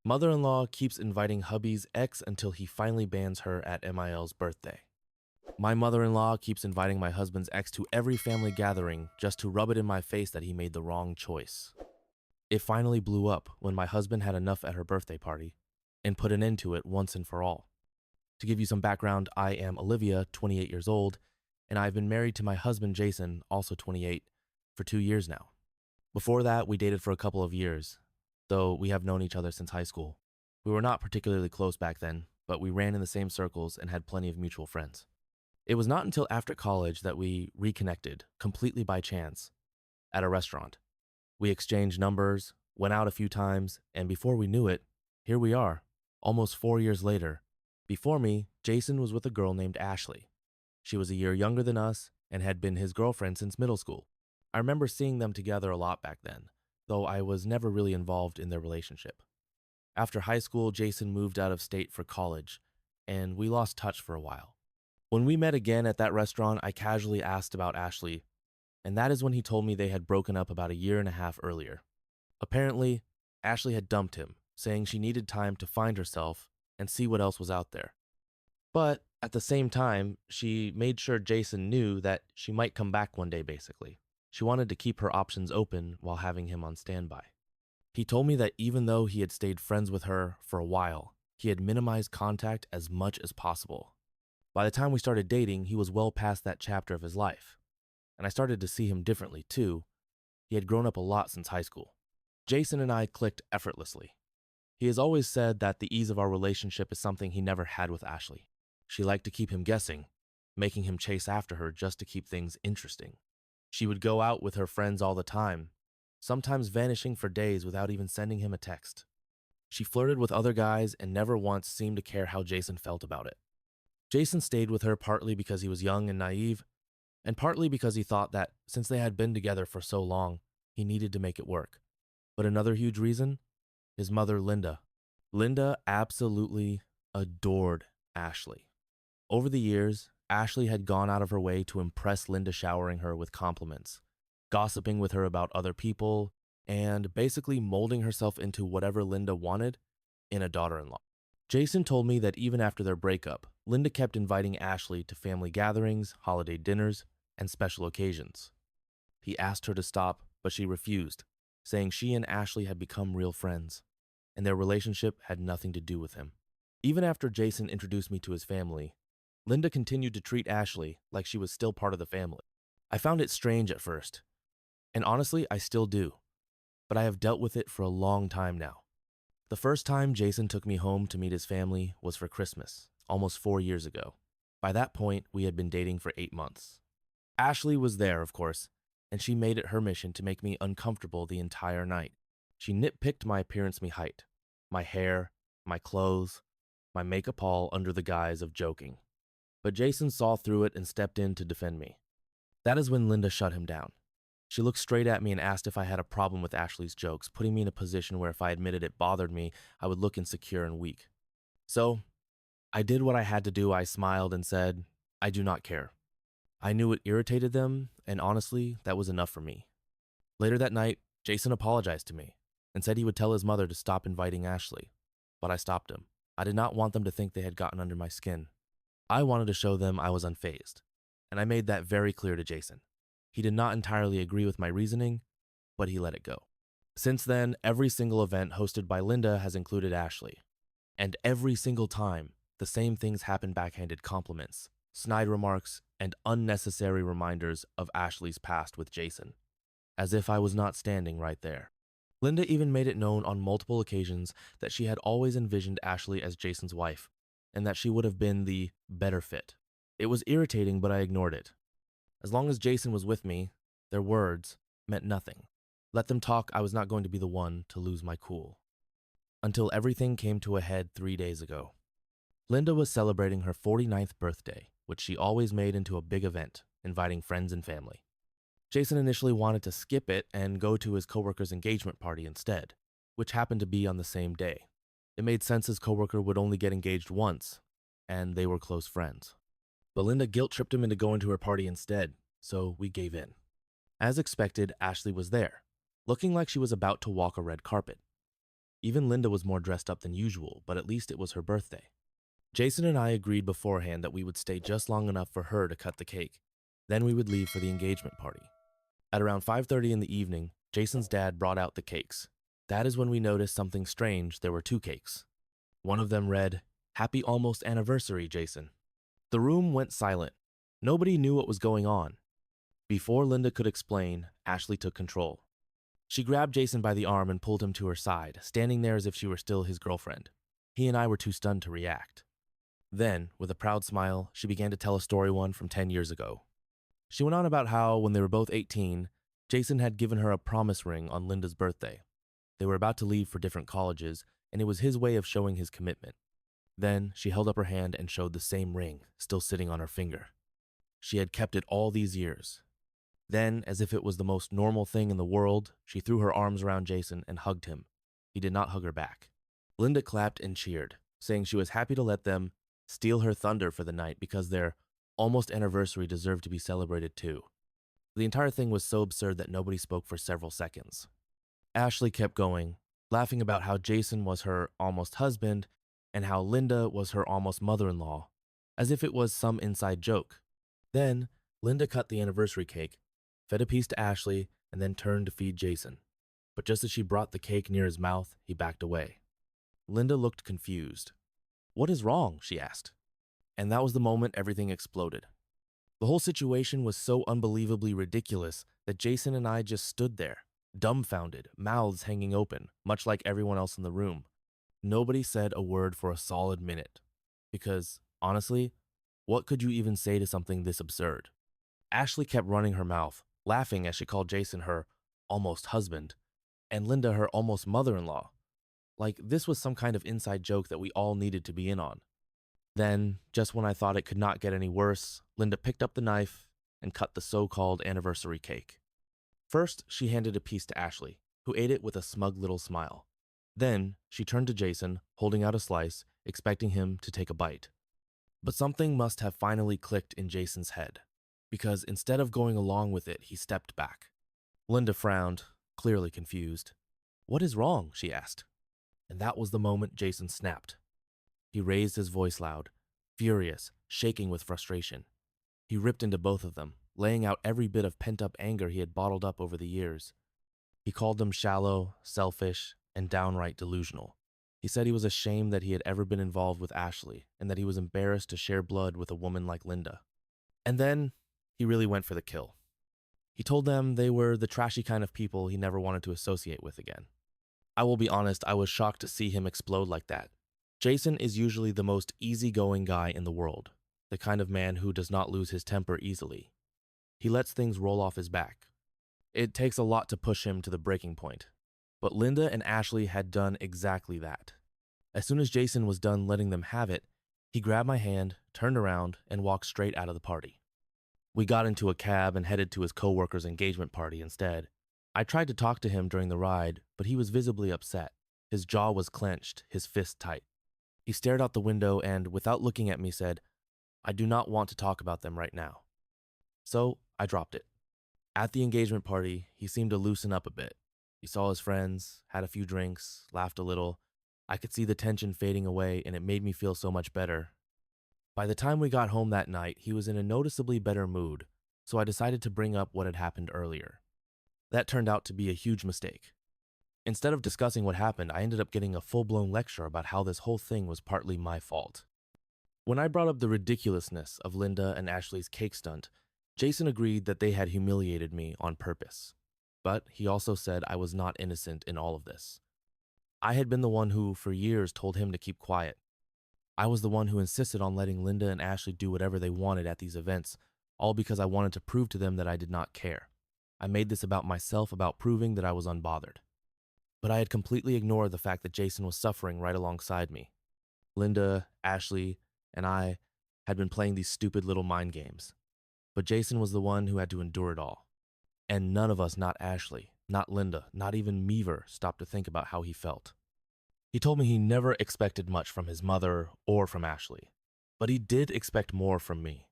Mother-in-law keeps inviting hubby's ex until he finally bans her at MIL's birthday. My mother-in-law keeps inviting my husband's ex to every family gathering just to rub it in my face that he made the wrong choice. It finally blew up when my husband had enough at her birthday party and put an end to it once and for all. To give you some background, I am Olivia, 28 years old, and I've been married to my husband Jason, also 28, for 2 years now. Before that, we dated for a couple of years, though we have known each other since high school. We were not particularly close back then, but we ran in the same circles and had plenty of mutual friends. It was not until after college that we reconnected, completely by chance, at a restaurant. We exchanged numbers, went out a few times, and before we knew it, here we are, almost 4 years later. Before me, Jason was with a girl named Ashley. She was a year younger than us and had been his girlfriend since middle school. I remember seeing them together a lot back then, though I was never really involved in their relationship. After high school, Jason moved out of state for college, and we lost touch for a while. When we met again at that restaurant, I casually asked about Ashley, and that is when he told me they had broken up about a year and a half earlier. Apparently, Ashley had dumped him, saying she needed time to find herself and see what else was out there. But at the same time, she made sure Jason knew that she might come back one day, basically. She wanted to keep her options open while having him on standby. He told me that even though he had stayed friends with her for a while, he had minimized contact as much as possible. By the time we started dating, he was well past that chapter of his life. And I started to see him differently, too. He had grown up a lot since high school. Jason and I clicked effortlessly. He has always said that the ease of our relationship is something he never had with Ashley. She liked to keep him guessing, making him chase after her just to keep things interesting. She would go out with her friends all the time, sometimes vanishing for days without even sending him a text. She flirted with other guys and never once seemed to care how Jason felt about it. Jason stayed with her partly because he was young and naive, and partly because he thought that since they had been together for so long, he needed to make it work. But another huge reason? His mother, Linda. Linda absolutely adored Ashley. Over the years, Ashley had gone out of her way to impress Linda, showering her with compliments, gossiping with her about other people, and basically molding herself into whatever Linda wanted in a daughter-in-law. Jason told me that even after their breakup, Linda kept inviting Ashley to family gatherings, holiday dinners, and special occasions. He asked her to stop, but she refused, saying she and Ashley had become real friends, and their relationship had nothing to do with him. Even after Jason introduced me to his family, Linda continued to treat Ashley like she was still part of the family. I found it strange at first, and honestly, I still do, but I have dealt with it for a long time now. The first time Jason took me home to meet his family was for Christmas, almost 4 years ago. By that point, we had been dating for 8 months. Ashley was there, of course, and she made it her mission to make me uncomfortable the entire night. She nitpicked my appearance, me height, my hair, my clothes, my makeup, all under the guise of joking. But Jason saw through it and stepped in to defend me. That is when Linda shut him down. She looked straight at me and asked if I had a problem with Ashley's jokes, putting me in a position where if I admitted it bothered me, I would look insecure and weak. So, I did what I had to do. I smiled and said, I do not care. I knew it irritated them, and honestly, that was enough for me. Later that night, Jason apologized to me and said he would tell his mother to stop inviting Ashley, but I stopped him. I did not want them to think they had gotten under my skin. I wanted to show them I was unfazed, and I made that very clear to Jason. He did not entirely agree with my reasoning, but he let it go. Since then, every single event hosted by Linda has included Ashley, and every single time, the same things happen: backhanded compliments, snide remarks, and unnecessary reminders of Ashley's past with Jason, as if I was not standing right there. Linda even made it known on multiple occasions that she had always envisioned Ashley as Jason's wife, and that she would have been the better fit. It was irritating, but I ignored it. As long as Jason was with me, their words meant nothing. Let them talk, I was not going to be the one to lose my cool. Until everything came to a head 3 days ago. Linda was celebrating her 49th birthday, which she always made into a big event, inviting friends and family. Jason initially wanted to skip it and go to his coworker's engagement party instead, which happened to be on the same day. It made sense his coworker would only get engaged once, and they were close friends. But Linda guilt-tripped him into going to her party instead, so we gave in. As expected, Ashley was there, looking like she was about to walk a red carpet. Even Linda was more dressed up than usual, but at least it was her birthday. Jason and I agreed beforehand that we would stay just long enough for her to cut the cake. Then we would leave for the engagement party. At around 5:30 in the evening, Jason's dad brought out the cakes. That is when we noticed something strange. There were two cakes. One of them read, "Happy almost anniversary, Jason." The room went silent. Nobody knew what was going on. Before Linda could explain, Ashley took control. She grabbed Jason by the arm and pulled him to her side, standing there as if she were still his girlfriend. He and I were too stunned to react. Then, with a proud smile, she began to tell a story one from 10 years ago. She went on about how, when they were both 18, Jason had given her a promise ring on Linda's birthday. They were about to leave for different colleges, and it was his way of showing his commitment. Then, she held up her hand and showed the same ring, still sitting on her finger. She had kept it all these years. Then, as if it was the most normal thing in the world, she threw her arms around Jason and hugged him. He did not hug her back. Linda clapped and cheered, saying she was happy to let them steal her thunder for the night because their almost anniversary deserved to be celebrated too. The entire thing was so absurd that nobody spoke for several seconds. Ashley kept going, laughing about how Jason was her almost husband and how Linda was her almost mother-in-law, as if it was some inside joke. Then, Linda cut the anniversary cake, fed a piece to Ashley, and then turned to feed Jason. But just as she brought the cake near his mouth, he backed away. Linda looked confused. "What is wrong?" she asked. And that was the moment everything exploded. The whole situation was so unbelievably ridiculous that Jason and I just stood there, dumbfounded, mouths hanging open, much like everyone else in the room. Nobody said a word for a solid minute. Because, honestly, what could you even say to something this absurd? Ashley kept running her mouth, laughing as she called Jason her almost husband, and Linda her almost mother-in-law. Like this was some kind of inside joke that we all needed to be in on. Then, just when I thought it could not get any worse, Linda picked up the knife and cut the so-called anniversary cake. First, she handed a piece to Ashley, who ate it with a smug little smile. Then, she turned to Jason, holding out a slice, expecting him to take a bite. But something must have finally clicked in Jason's head, because instead of going along with it, he stepped back. Linda frowned, clearly confused. "What is wrong?" she asked. And that was the moment Jason snapped. He raised his voice loud, furious, shaking with frustration. He ripped into both of them, laying out every bit of pent-up anger he had bottled up over the years. He called them shallow, selfish, and downright delusional. He said he was ashamed that he had ever been involved with Ashley, and that he was embarrassed to share blood with a woman like Linda. And then, he really went for the kill. He told them they were the trashy kind of people he never wanted to associate with again. I will be honest, I was shocked to see him explode like that. Jason is usually the most easygoing guy in the world, the kind of man who does not lose his temper easily. He lets things roll off his back. It takes a lot to push him to the breaking point. But Linda and Ashley had done exactly that. As soon as Jason was done letting them have it, he grabbed my hand, turned around, and walked straight out of the party. We got into a cab and headed to his coworker's engagement party instead. I tried to talk to him during the ride, but he was visibly upset. His jaw was clenched, his fist tight. He stared out the window and, without looking at me, said, "I do not want to talk about them right now." So, I dropped it. At the engagement party, he seemed to loosen up a bit. He saw his friends, had a few drinks, laughed a little. I could see the tension fading away, and it made me feel so much better. By the time we got home that night, he was in a noticeably better mood, so I decided to bring up what had happened earlier. That turned out to be a huge mistake. Instead of discussing what happened, I ended up getting a full-blown lecture about how this whole thing was partly my fault. When I brought up the ridiculousness of Linda and Ashley's cake stunt, Jason agreed that they had humiliated me on purpose. But he also said I was not innocent in all of this. I had been the one who, for years, told him to keep quiet. I was the one who insisted on letting Linda and Ashley do whatever they wanted at these events, all because I wanted to prove to them that I did not care. I made this about myself, about proving that I was unbothered. But I had completely ignored the fact that Jason was suffering right alongside me. Linda, Ashley, and I had been playing these stupid little mind games. But Jason was the one who had to endure it all. And none of us, not Ashley, not Linda, not even Meaver, stopped to think about how he felt. He told me he never expected much from his mother or from Ashley. But he did expect more from me.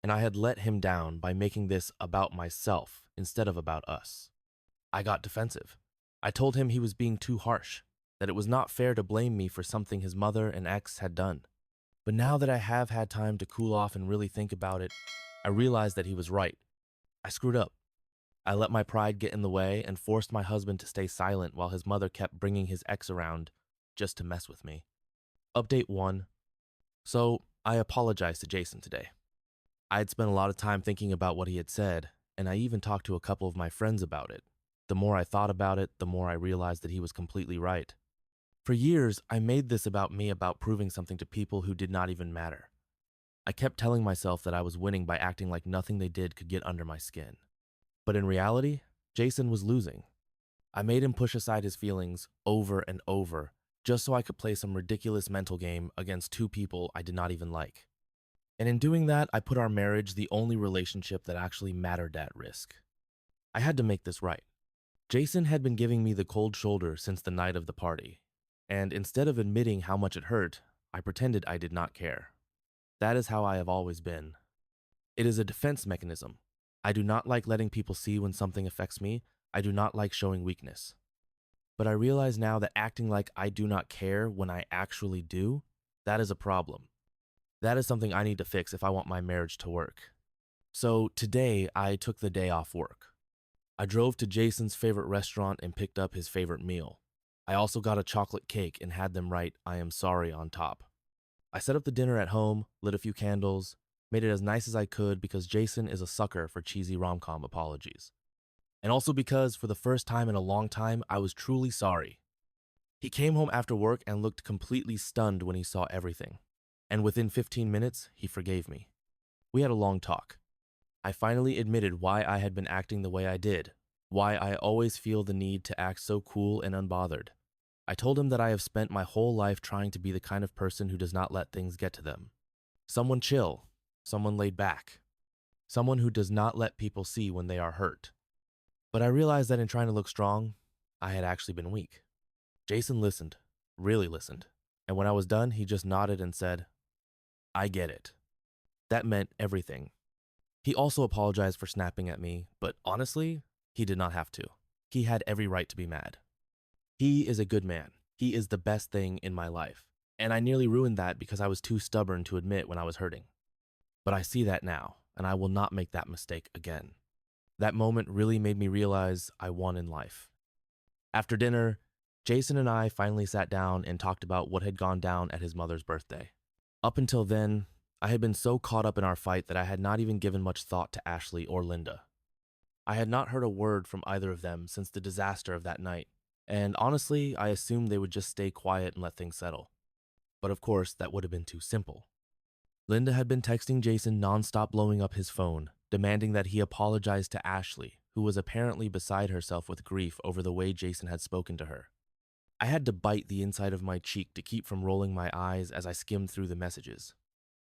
And I had let him down by making this about myself instead of about us. I got defensive. I told him he was being too harsh. that it was not fair to blame me for something his mother and ex had done. But now that I have had time to cool off and really think about it, I realized that he was right. I screwed up. I let my pride get in the way and forced my husband to stay silent while his mother kept bringing his ex around just to mess with me. Update 1. So, I apologized to Jason today. I had spent a lot of time thinking about what he had said, and I even talked to a couple of my friends about it. The more I thought about it, the more I realized that he was completely right. For years, I made this about me about proving something to people who did not even matter. I kept telling myself that I was winning by acting like nothing they did could get under my skin. But in reality, Jason was losing. I made him push aside his feelings over and over just so I could play some ridiculous mental game against two people I did not even like. And in doing that, I put our marriage, the only relationship that actually mattered, at risk. I had to make this right. Jason had been giving me the cold shoulder since the night of the party, and instead of admitting how much it hurt, I pretended I did not care. That is how I have always been. It is a defense mechanism. I do not like letting people see when something affects me. I do not like showing weakness. But I realize now that acting like I do not care when I actually do, that is a problem. That is something I need to fix if I want my marriage to work. So today, I took the day off work. I drove to Jason's favorite restaurant and picked up his favorite meal. I also got a chocolate cake and had them write "I am sorry" on top. I set up the dinner at home, lit a few candles, made it as nice as I could because Jason is a sucker for cheesy rom-com apologies. And also because, for the first time in a long time, I was truly sorry. He came home after work and looked completely stunned when he saw everything. And within 15 minutes, he forgave me. We had a long talk. I finally admitted why I had been acting the way I did, why I always feel the need to act so cool and unbothered. I told him that I have spent my whole life trying to be the kind of person who does not let things get to them. Someone chill, someone laid back, someone who does not let people see when they are hurt. But I realized that in trying to look strong, I had actually been weak. Jason listened, really listened, and when I was done, he just nodded and said, "I get it." That meant everything. He also apologized for snapping at me, but honestly, he did not have to. He had every right to be mad. He is a good man. He is the best thing in my life. And I nearly ruined that because I was too stubborn to admit when I was hurting. But I see that now, and I will not make that mistake again. That moment really made me realize I won in life. After dinner, Jason and I finally sat down and talked about what had gone down at his mother's birthday. Up until then, I had been so caught up in our fight that I had not even given much thought to Ashley or Linda. I had not heard a word from either of them since the disaster of that night, and honestly, I assumed they would just stay quiet and let things settle. But of course, that would have been too simple. Linda had been texting Jason nonstop, blowing up his phone, demanding that he apologize to Ashley, who was apparently beside herself with grief over the way Jason had spoken to her. I had to bite the inside of my cheek to keep from rolling my eyes as I skimmed through the messages.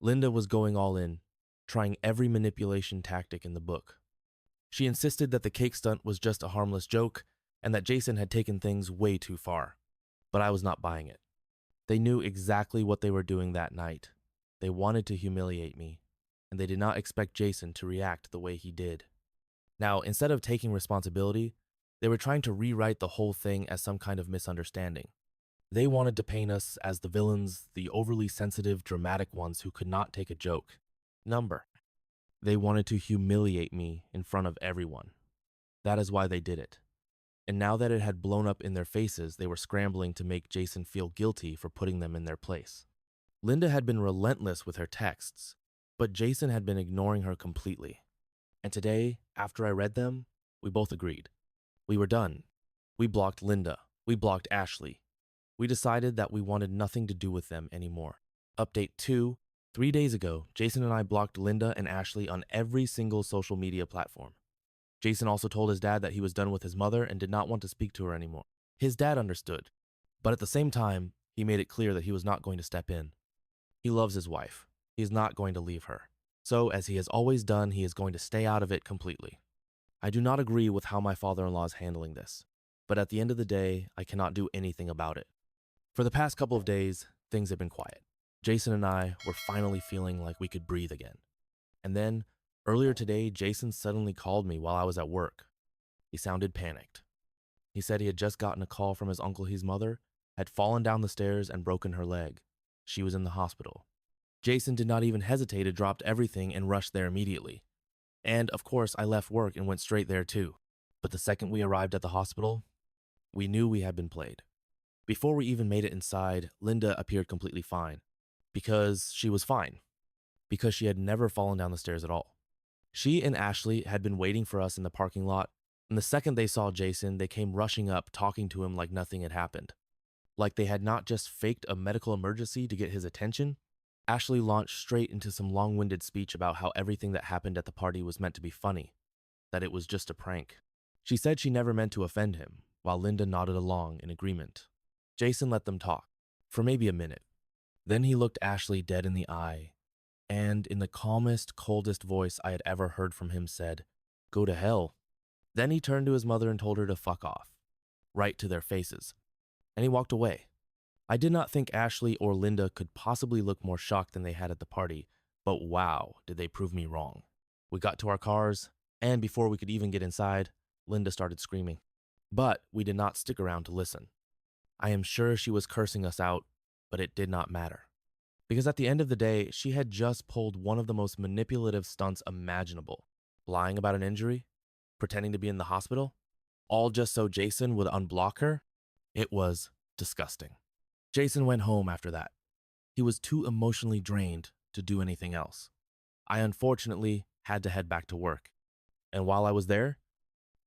Linda was going all in, trying every manipulation tactic in the book. She insisted that the cake stunt was just a harmless joke and that Jason had taken things way too far. But I was not buying it. They knew exactly what they were doing that night. They wanted to humiliate me, and they did not expect Jason to react the way he did. Now, instead of taking responsibility, they were trying to rewrite the whole thing as some kind of misunderstanding. They wanted to paint us as the villains, the overly sensitive, dramatic ones who could not take a joke. They wanted to humiliate me in front of everyone. That is why they did it. And now that it had blown up in their faces, they were scrambling to make Jason feel guilty for putting them in their place. Linda had been relentless with her texts, but Jason had been ignoring her completely. And today, after I read them, we both agreed. We were done. We blocked Linda. We blocked Ashley. We decided that we wanted nothing to do with them anymore. Update 2. 3 days ago, Jason and I blocked Linda and Ashley on every single social media platform. Jason also told his dad that he was done with his mother and did not want to speak to her anymore. His dad understood, but at the same time, he made it clear that he was not going to step in. He loves his wife. He is not going to leave her. So, as he has always done, he is going to stay out of it completely. I do not agree with how my father-in-law is handling this, but at the end of the day, I cannot do anything about it. For the past couple of days, things have been quiet. Jason and I were finally feeling like we could breathe again. And then, earlier today, Jason suddenly called me while I was at work. He sounded panicked. He said he had just gotten a call from his Uncle He's mother, had fallen down the stairs and broken her leg. She was in the hospital. Jason did not even hesitate, dropped everything and rushed there immediately. And of course, I left work and went straight there too. But the second we arrived at the hospital, we knew we had been played. Before we even made it inside, Linda appeared completely fine. Because she was fine. Because she had never fallen down the stairs at all. She and Ashley had been waiting for us in the parking lot, and the second they saw Jason, they came rushing up, talking to him like nothing had happened. Like they had not just faked a medical emergency to get his attention. Ashley launched straight into some long-winded speech about how everything that happened at the party was meant to be funny, that it was just a prank. She said she never meant to offend him, while Linda nodded along in agreement. Jason let them talk, for maybe a minute. Then he looked Ashley dead in the eye, and in the calmest, coldest voice I had ever heard from him said, "Go to hell." Then he turned to his mother and told her to fuck off, right to their faces, and he walked away. I did not think Ashley or Linda could possibly look more shocked than they had at the party, but wow, did they prove me wrong. We got to our cars, and before we could even get inside, Linda started screaming. But we did not stick around to listen. I am sure she was cursing us out, but it did not matter. Because at the end of the day, she had just pulled one of the most manipulative stunts imaginable. Lying about an injury, pretending to be in the hospital, all just so Jason would unblock her. It was disgusting. Jason went home after that. He was too emotionally drained to do anything else. I unfortunately had to head back to work. And while I was there,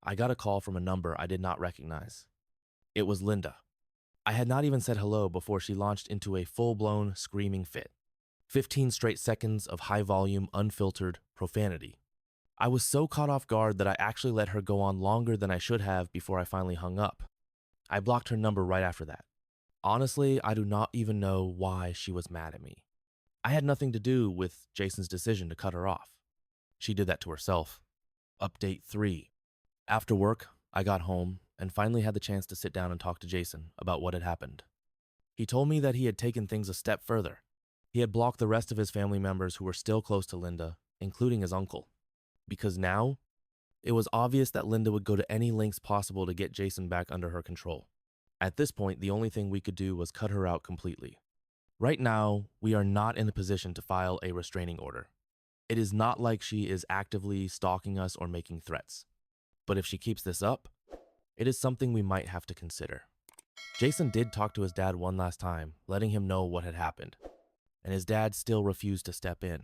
I got a call from a number I did not recognize. It was Linda. I had not even said hello before she launched into a full-blown screaming fit. 15 straight seconds of high-volume, unfiltered profanity. I was so caught off guard that I actually let her go on longer than I should have before I finally hung up. I blocked her number right after that. Honestly, I do not even know why she was mad at me. I had nothing to do with Jason's decision to cut her off. She did that to herself. Update 3. After work, I got home and finally had the chance to sit down and talk to Jason about what had happened. He told me that he had taken things a step further. He had blocked the rest of his family members who were still close to Linda, including his uncle. Because now, it was obvious that Linda would go to any lengths possible to get Jason back under her control. At this point, the only thing we could do was cut her out completely. Right now, we are not in a position to file a restraining order. It is not like she is actively stalking us or making threats. But if she keeps this up, it is something we might have to consider. Jason did talk to his dad one last time, letting him know what had happened, and his dad still refused to step in.